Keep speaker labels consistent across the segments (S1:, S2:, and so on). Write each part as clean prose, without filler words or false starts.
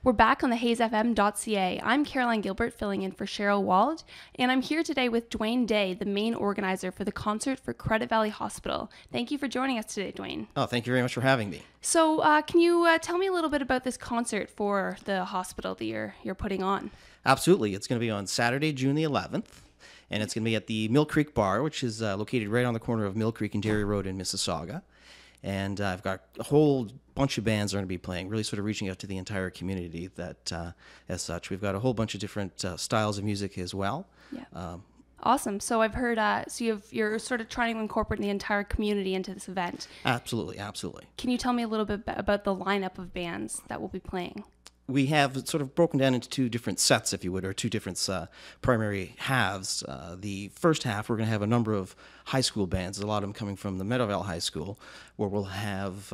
S1: We're back on the hazefm.ca. I'm Caroline Gilbert filling in for Cheryl Wald, and I'm here today with Duane Day, the main organizer for the concert for Credit Valley Hospital. Thank you for joining us today, Duane.
S2: Oh, thank you very much for having me.
S1: So can you tell me a little bit about this concert for the hospital that you're putting on?
S2: Absolutely. It's going to be on Saturday, June the 11th, and it's going to be at the Mill Creek Bar, which is located right on the corner of Mill Creek and Dairy Road in Mississauga. And I've got a whole bunch of bands that are going to be playing, really sort of reaching out to the entire community that, as such. We've got a whole bunch of different styles of music as well.
S1: Yeah. Awesome. So I've heard, you're sort of trying to incorporate the entire community into this event.
S2: Absolutely, absolutely.
S1: Can you tell me a little bit about the lineup of bands that will be playing?
S2: We have sort of broken down into two different sets, if you would, or two different primary halves. The first half, we're going to have a number of high school bands, a lot of them coming from the Meadowvale High School, where we'll have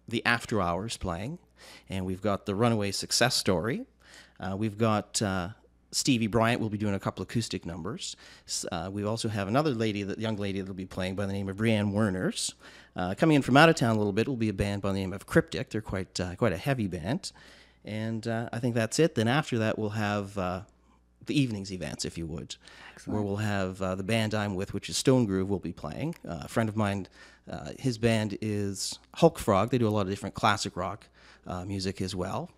S2: the After Hours playing, and we've got the Runaway Success Story. We've got Stevie Bryant will be doing a couple acoustic numbers. We also have another young lady that will be playing by the name of Brianne Werners. Coming in from out of town a little bit will be a band by the name of Cryptic. They're quite a heavy band. And I think that's it. Then after that, we'll have the evenings events, if you would. Excellent. Where we'll have the band I'm with, which is Stone Groove, will be playing. A friend of mine, his band is Hulk Frog. They do a lot of different classic rock music as well.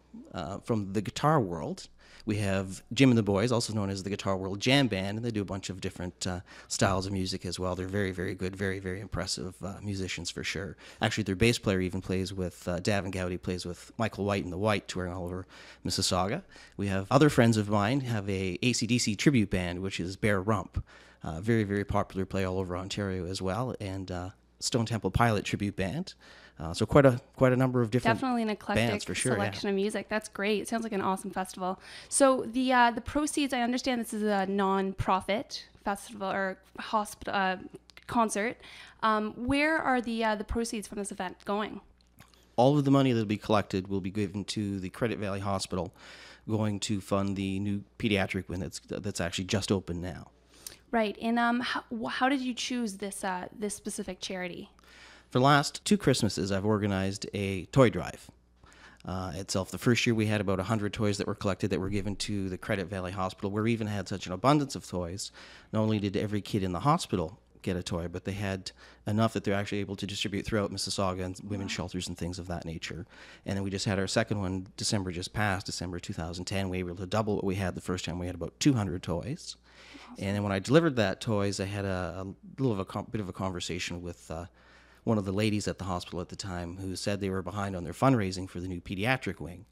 S2: From the guitar world, we have Jim and the Boys, also known as the Guitar World Jam Band, and they do a bunch of different styles of music as well. They're very, very good, very, very impressive musicians for sure. Actually, their bass player even plays with Davin Gowdy, plays with Michael White and the White, touring all over Mississauga. We have other friends of mine have a AC/DC tribute band, which is Bear Rump. Very, very popular, play all over Ontario as well, and Stone Temple Pilot tribute band. So quite a number of different
S1: definitely an eclectic
S2: bands for sure,
S1: selection of music. That's great. It sounds like an awesome festival. So the proceeds, I understand this is a non-profit festival or hospital concert. Where are the proceeds from this event going?
S2: All of the money that will be collected will be given to the Credit Valley Hospital, going to fund the new pediatric wing that's actually just open now.
S1: Right. And how did you choose this specific charity?
S2: For the last 2 Christmases, I've organized a toy drive. Itself, the first year we had about 100 toys that were collected that were given to the Credit Valley Hospital, where we even had such an abundance of toys. Not only did every kid in the hospital get a toy, but they had enough that they're actually able to distribute throughout Mississauga and women's shelters and things of that nature. And then we just had our second one, December just passed, December 2010. We were able to double what we had the first time. We had about 200 toys. Awesome. And then when I delivered that toys, I had a bit of a conversation with one of the ladies at the hospital at the time who said they were behind on their fundraising for the new pediatric wing.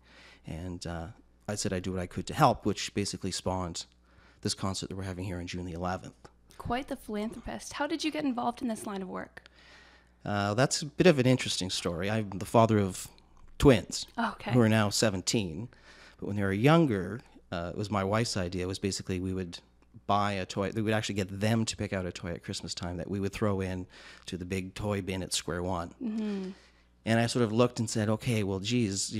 S2: And I said I'd do what I could to help, which basically spawned this concert that we're having here on June the 11th.
S1: Quite the philanthropist. How did you get involved in this line of work?
S2: That's a bit of an interesting story. I'm the father of twins who are now 17. But when they were younger, it was my wife's idea. It was basically we would buy a toy. We would actually get them to pick out a toy at Christmas time that we would throw in to the big toy bin at Square One. Mm-hmm. And I sort of looked and said, okay, well, geez,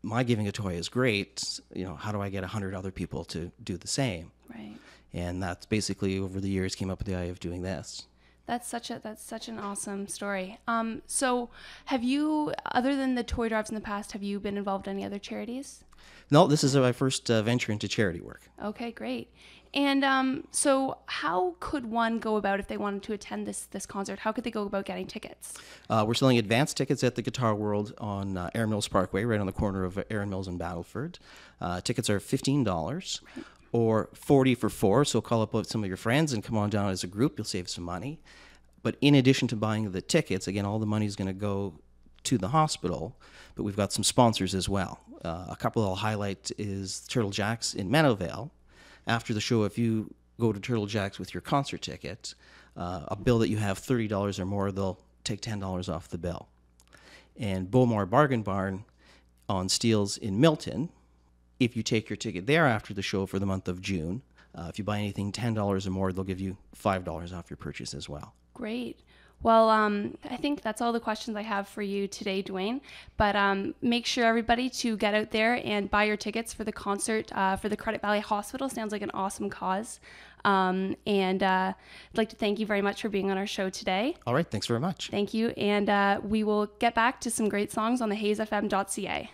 S2: my giving a toy is great. How do I get 100 other people to do the same?
S1: Right.
S2: And that's basically over the years came up with the idea of doing this.
S1: That's such an awesome story. So have you, other than the toy drives in the past, have you been involved in any other charities?
S2: No, this is my first venture into charity work.
S1: Okay, great. And so how could one go about if they wanted to attend this concert? How could they go about getting tickets?
S2: We're selling advance tickets at the Guitar World on Erin Mills Parkway, right on the corner of Erin Mills and Battleford. Tickets are $15 or $40 for 4, so call up some of your friends and come on down as a group. You'll save some money. But in addition to buying the tickets, again, all the money is going to go to the hospital, but we've got some sponsors as well. A couple I'll highlight is Turtle Jacks in Meadowvale. After the show, if you go to Turtle Jacks with your concert ticket, a bill that you have $30 or more, they'll take $10 off the bill. And Beaumar Bargain Barn on Steeles in Milton, if you take your ticket there after the show for the month of June, if you buy anything $10 or more, they'll give you $5 off your purchase as well.
S1: Great. Well, I think that's all the questions I have for you today, Duane. But make sure, everybody, to get out there and buy your tickets for the concert for the Credit Valley Hospital. Sounds like an awesome cause. And I'd like to thank you very much for being on our show today.
S2: All right. Thanks very much.
S1: Thank you. And we will get back to some great songs on the hazefm.ca.